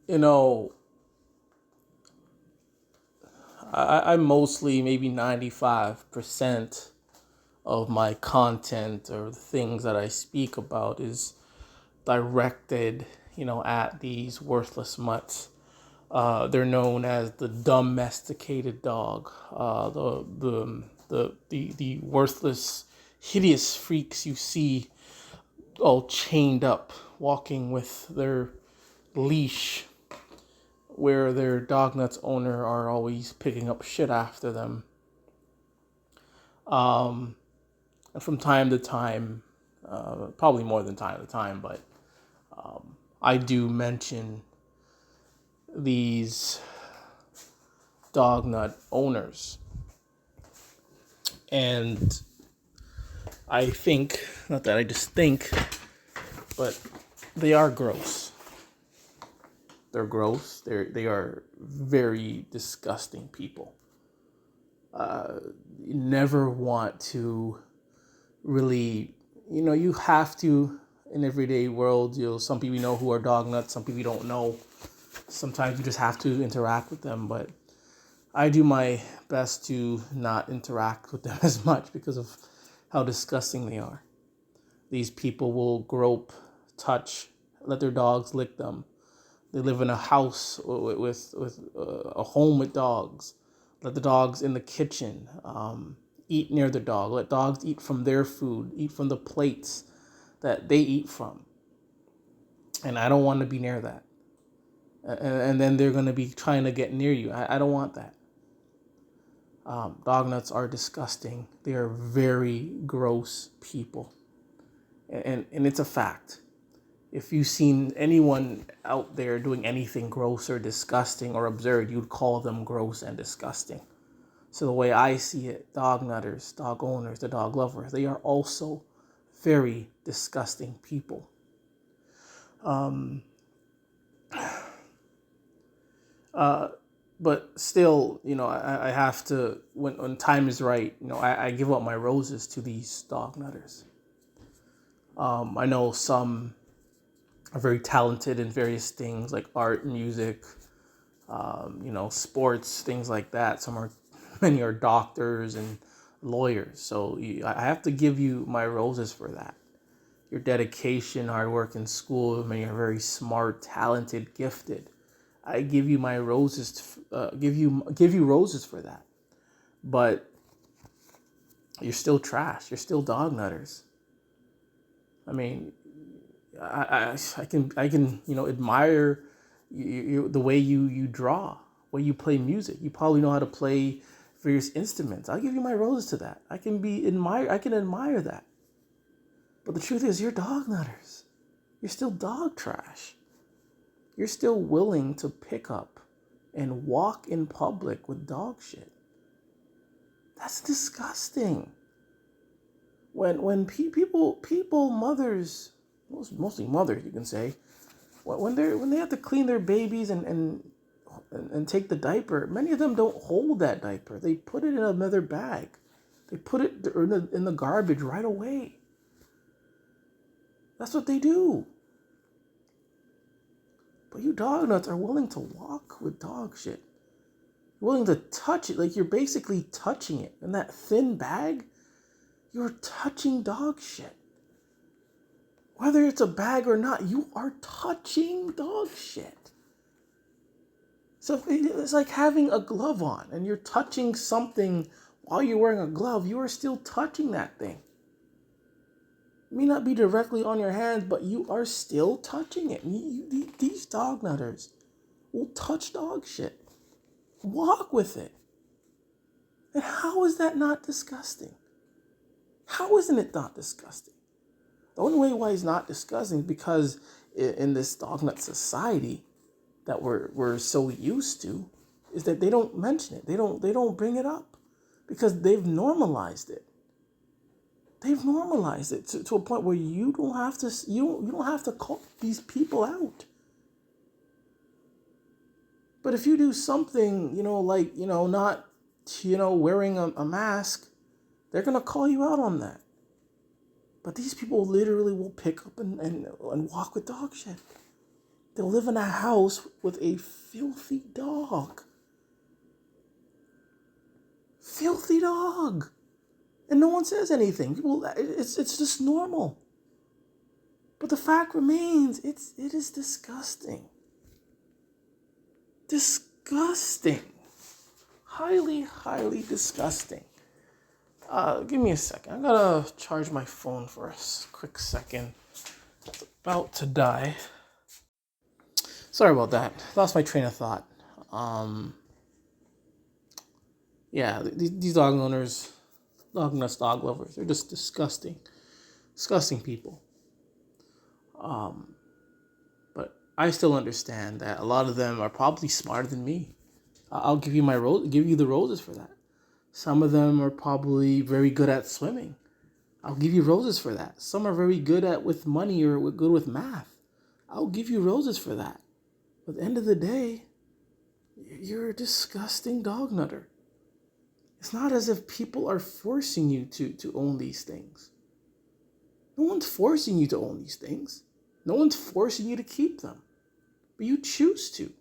You know, I mostly, maybe 95% of my content or the things that I speak about is directed, at these worthless mutts. They're known as the domesticated dog, the worthless, hideous freaks you see all chained up, walking with their leash, where their dog nuts owner are always picking up shit after them. Um, and from time to time, probably more than time to time, but I do mention these dog nut owners. And I think, not that I just think, but they are gross. They're gross. They are very disgusting people. You never want to really, you have to, in everyday world, some people know who are dog nuts, some people you don't know. Sometimes you just have to interact with them, but I do my best to not interact with them as much because of how disgusting they are. These people will grope, touch, let their dogs lick them. They live in a house with a home with dogs. Let the dogs in the kitchen. Eat near the dog. Let dogs eat from their food. Eat from the plates that they eat from. And I don't want to be near that. And then they're going to be trying to get near you. I don't want that. Dog nuts are disgusting. They are very gross people. And it's a fact. If you've seen anyone out there doing anything gross or disgusting or absurd, you'd call them gross and disgusting. So the way I see it, dog nutters, dog owners, the dog lovers, they are also very disgusting people. But still, I have to, when time is right, I give up my roses to these dog nutters. I know some are very talented in various things like art, music, sports, things like that. Many are doctors and lawyers. So I have to give you my roses for that. Your dedication, hard work in school. Many are very smart, talented, gifted. I give you my roses. Give you roses for that. But you're still trash. You're still dog nutters. I mean, I can admire the way you draw, way you play music. You probably know how to play various instruments. I'll give you my roses to that. I can admire that. But the truth is, you're dog nutters. You're still dog trash. You're still willing to pick up and walk in public with dog shit. That's disgusting. When people mothers, mostly mothers, you can say, when they have to clean their babies and take the diaper, many of them don't hold that diaper. They put it in another bag. They put it in the garbage right away. That's what they do. But you dog nuts are willing to walk with dog shit. You're willing to touch it, like you're basically touching it. In that thin bag, you're touching dog shit. Whether it's a bag or not, you are touching dog shit. So it's like having a glove on and you're touching something while you're wearing a glove. You are still touching that thing. It may not be directly on your hands, but you are still touching it. These dog nutters will touch dog shit. Walk with it. And how is that not disgusting? How isn't it not disgusting? The only way why it's not disgusting is because in this dog nut society that we're so used to is that they don't mention it. They don't bring it up because they've normalized it. They've normalized it to a point where you don't have to call these people out. But if you do something, like, not, wearing a mask, they're going to call you out on that. But these people literally will pick up and walk with dog shit. They'll live in a house with a filthy dog. Filthy dog. And no one says anything. People, it's just normal. But the fact remains, it is disgusting. Disgusting. Highly, highly disgusting. Give me a second. I gotta charge my phone for a quick second. It's about to die. Sorry about that. Lost my train of thought. Yeah, these dog owners, dog nuts, dog lovers, they're just disgusting. Disgusting people. But I still understand that a lot of them are probably smarter than me. I'll give you give you the roses for that. Some of them are probably very good at swimming. I'll give you roses for that. Some are very good with money or good with math. I'll give you roses for that. But at the end of the day, you're a disgusting dog nutter. It's not as if people are forcing you to own these things. No one's forcing you to own these things. No one's forcing you to keep them. But you choose to.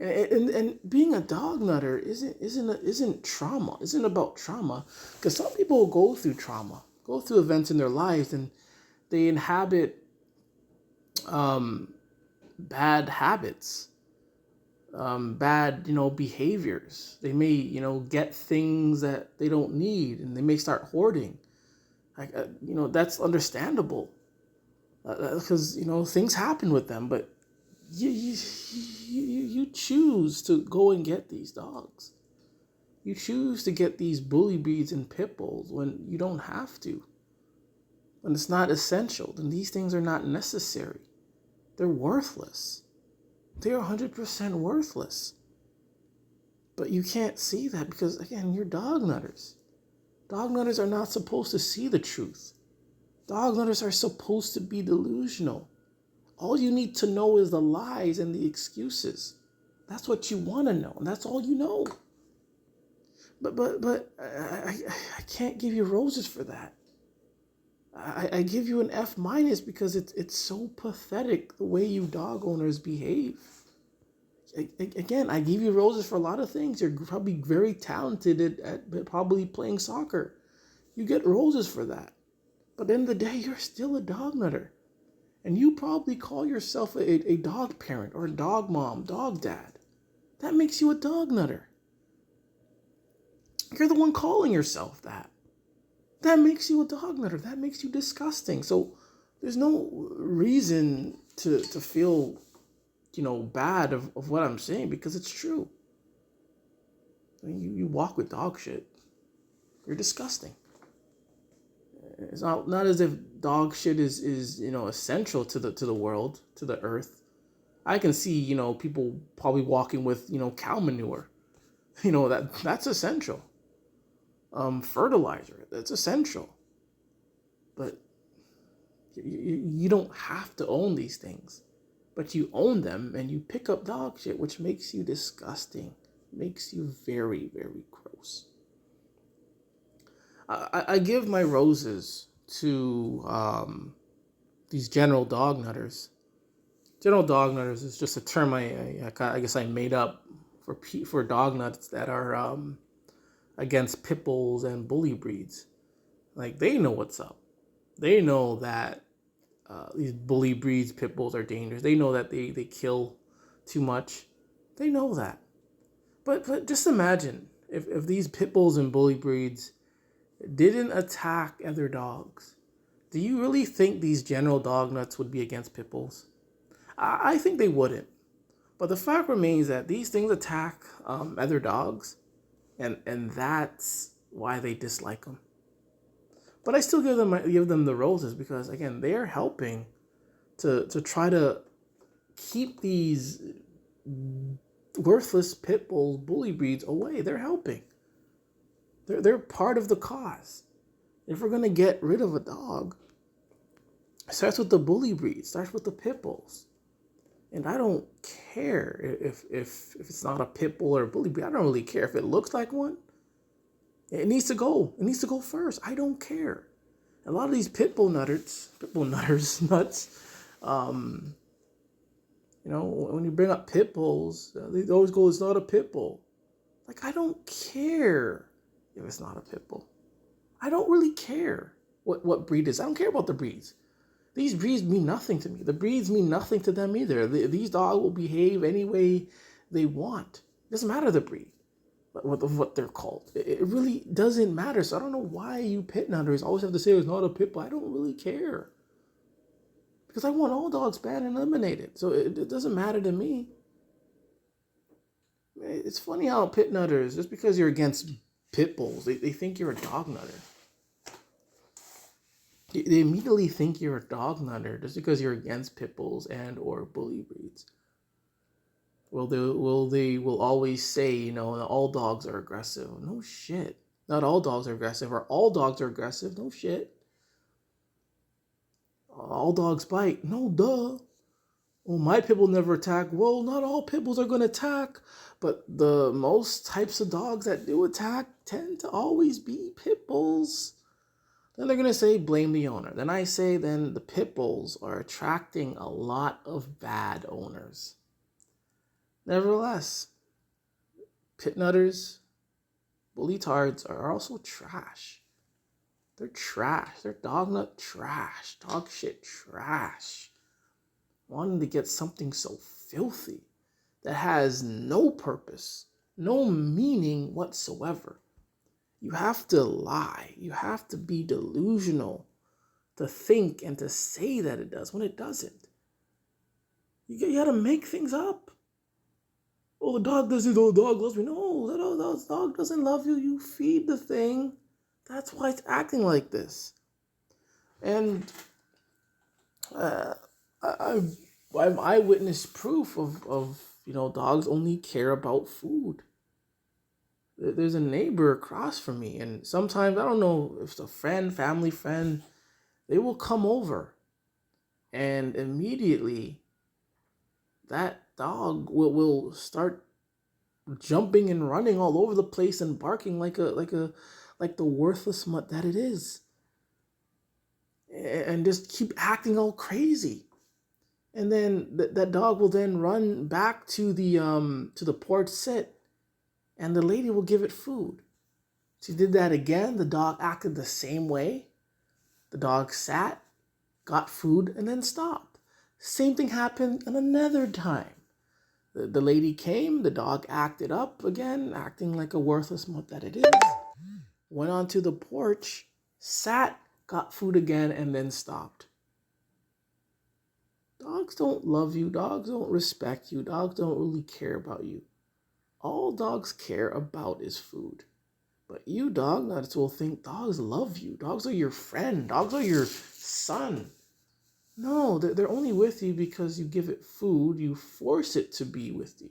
And being a dog nutter isn't trauma, isn't about trauma. Because some people go through trauma, go through events in their lives, and they inhabit bad habits, bad behaviors. They may get things that they don't need, and they may start hoarding. That's understandable, because things happen with them, but you choose to go and get these dogs. You choose to get these bully breeds and pit bulls when you don't have to. When it's not essential, then these things are not necessary. They're worthless. They are 100% worthless. But you can't see that because, again, you're dog nutters. Dog nutters are not supposed to see the truth. Dog nutters are supposed to be delusional. All you need to know is the lies and the excuses. That's what you want to know, and that's all you know. But I can't give you roses for that. I give you an F- because it's so pathetic the way you dog owners behave. Again, I give you roses for a lot of things. You're probably very talented at probably playing soccer. You get roses for that. But at the end of the day, you're still a dog nutter. And you probably call yourself a dog parent or a dog mom, dog dad. That makes you a dog nutter. You're the one calling yourself that. That makes you a dog nutter. That makes you disgusting. So there's no reason to feel, bad of what I'm saying, because it's true. I mean, you walk with dog shit. You're disgusting. It's not as if dog shit is essential to the world, to the earth. I can see people probably walking with cow manure. That's essential. Fertilizer, that's essential. But you don't have to own these things, but you own them and you pick up dog shit, which makes you disgusting, makes you very, very gross. I give my roses to these general dog nutters. General dog nutters is just a term I guess I made up for dog nuts that are against pit bulls and bully breeds. Like, they know what's up. They know that these bully breeds, pit bulls, are dangerous. They know that they kill too much. They know that. But just imagine if these pit bulls and bully breeds didn't attack other dogs. Do you really think these general dog nuts would be against pit bulls? I think they wouldn't. But the fact remains that these things attack other dogs, and that's why they dislike them. But I still give them the roses because, again, they are helping to try to keep these worthless pit bulls, bully breeds away. They're helping. They're part of the cause. If we're gonna get rid of a dog, it starts with the bully breed, starts with the pit bulls. And I don't care if it's not a pit bull or a bully breed. I don't really care if it looks like one. It needs to go. It needs to go first. I don't care. A lot of these pit bull nuts, You know, when you bring up pit bulls, they always go, it's not a pit bull. Like, I don't care if it's not a pit bull. I don't really care what breed it is. I don't care about the breeds. These breeds mean nothing to me. The breeds mean nothing to them either. These dogs will behave any way they want. It doesn't matter the breed, but what they're called. It really doesn't matter. So I don't know why you pit nutters always have to say it's not a pit bull. I don't really care. Because I want all dogs banned and eliminated. So it doesn't matter to me. It's funny how pit nutters, just because you're against pit bulls, they think you're a dog nutter. They immediately think you're a dog nutter just because you're against pit bulls and or bully breeds. They will always say, you know, all dogs are aggressive. No shit. Not all dogs are aggressive, or all dogs are aggressive. No shit. All dogs bite. No duh. Well, my pit bull never attack. Well, not all pit bulls are going to attack, but the most types of dogs that do attack tend to always be pit bulls. Then they're going to say, blame the owner. Then I say, then the pit bulls are attracting a lot of bad owners. Nevertheless, pit nutters, bully tards are also trash. They're trash. They're dog nut trash. Dog shit trash. Wanting to get something so filthy that has no purpose, no meaning whatsoever. You have to lie. You have to be delusional to think and to say that it does when it doesn't. You got to make things up. Oh, the dog doesn't, the dog loves me. No, that dog doesn't love you. You feed the thing. That's why it's acting like this. And I'm eyewitness proof of you know, dogs only care about food. There's a neighbor across from me, and sometimes, I don't know if it's a friend, family friend, they will come over, and immediately that dog will start jumping and running all over the place and barking like the worthless mutt that it is, and just keep acting all crazy. And then that dog will then run back to the porch sit, and the lady will give it food. She did that again. The dog acted the same way. The dog sat, got food, and then stopped. Same thing happened another time. The lady came, the dog acted up again, acting like a worthless mutt that it is. Went onto the porch, sat, got food again, and then stopped. Dogs don't love you. Dogs don't respect you. Dogs don't really care about you. All dogs care about is food. But you dog nuts will think dogs love you. Dogs are your friend. Dogs are your son. No, they're only with you because you give it food. You force it to be with you.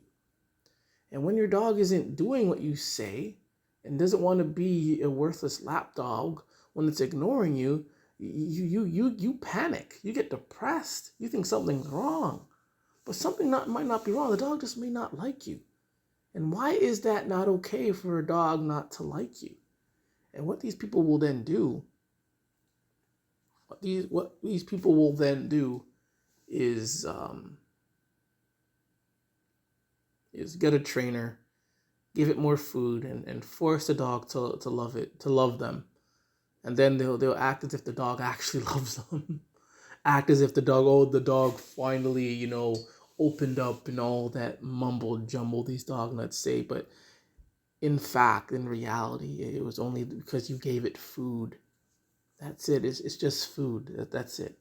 And when your dog isn't doing what you say and doesn't want to be a worthless lap dog, when it's ignoring you, you panic. You get depressed. You think something's wrong. But something might not be wrong. The dog just may not like you. And why is that not okay for a dog not to like you? And what these people will then do, is get a trainer, give it more food, and force the dog to love them. And then they'll act as if the dog actually loves them. Act as if the dog finally, you know, opened up and all that mumble jumble these dog nuts say. But in fact, in reality, it was only because you gave it food. That's it. It's just food. That's it.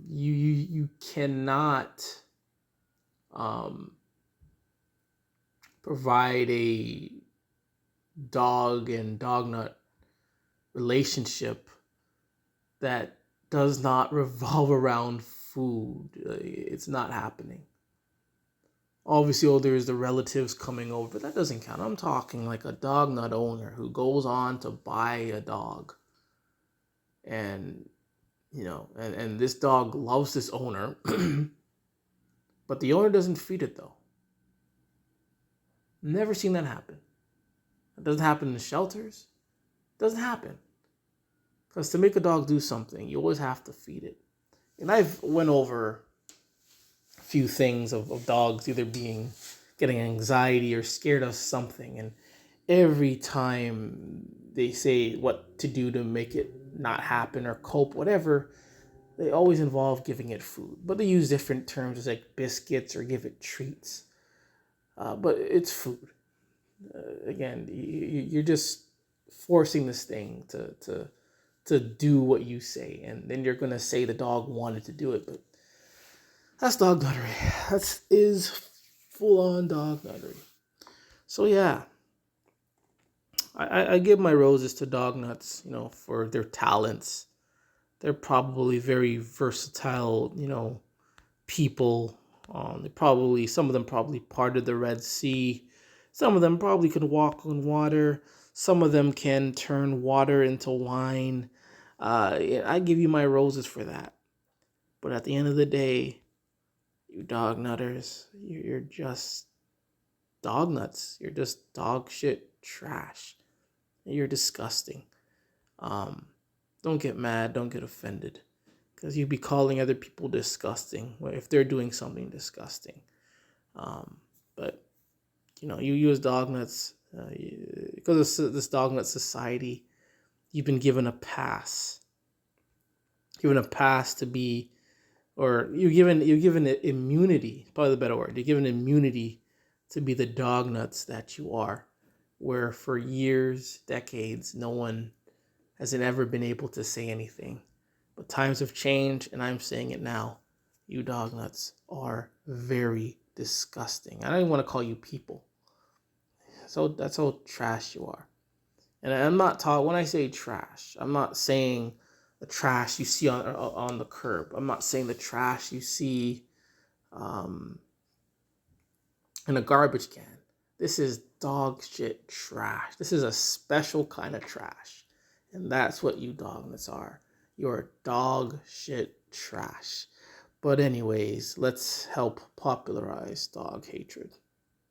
You cannot provide a dog and dog nut relationship that does not revolve around food. It's not happening. Obviously, there's the relatives coming over, but that doesn't count. I'm talking like a dog nut owner who goes on to buy a dog. And, you know, and this dog loves this owner, but the owner doesn't feed it, though. Never seen that happen. It doesn't happen in shelters. It doesn't happen. Because to make a dog do something, you always have to feed it. And I've went over few things of dogs either getting anxiety or scared of something. And every time they say what to do to make it not happen or cope, whatever, they always involve giving it food. But they use different terms like biscuits or give it treats. But it's food. Again, you're just forcing this thing to do what you say, and then you're gonna say the dog wanted to do it, but that's dog nuttery. That is full on dog nuttery. So yeah, I give my roses to dog nuts, for their talents. They're probably very versatile, people. Some of them probably parted the Red Sea. Some of them probably could walk on water. Some of them can turn water into wine. I give you my roses for that. But at the end of the day, you dog nutters, you're just dog nuts. You're just dog shit trash. You're disgusting. Don't get mad. Don't get offended. Because you'd be calling other people disgusting if they're doing something disgusting. But, you as dog nuts, because of this dog nut society, you've been given a pass. Given a pass to be, or you're given immunity, probably the better word. You're given immunity to be the dog nuts that you are, where for years, decades, no one hasn't ever been able to say anything. But times have changed, and I'm saying it now. You dog nuts are very disgusting. I don't even want to call you people. So that's how trash you are. And I'm not when I say trash, I'm not saying the trash you see on the curb. I'm not saying the trash you see in a garbage can. This is dog shit trash. This is a special kind of trash. And that's what you dog nuts are. You're dog shit trash. But anyways, let's help popularize dog hatred.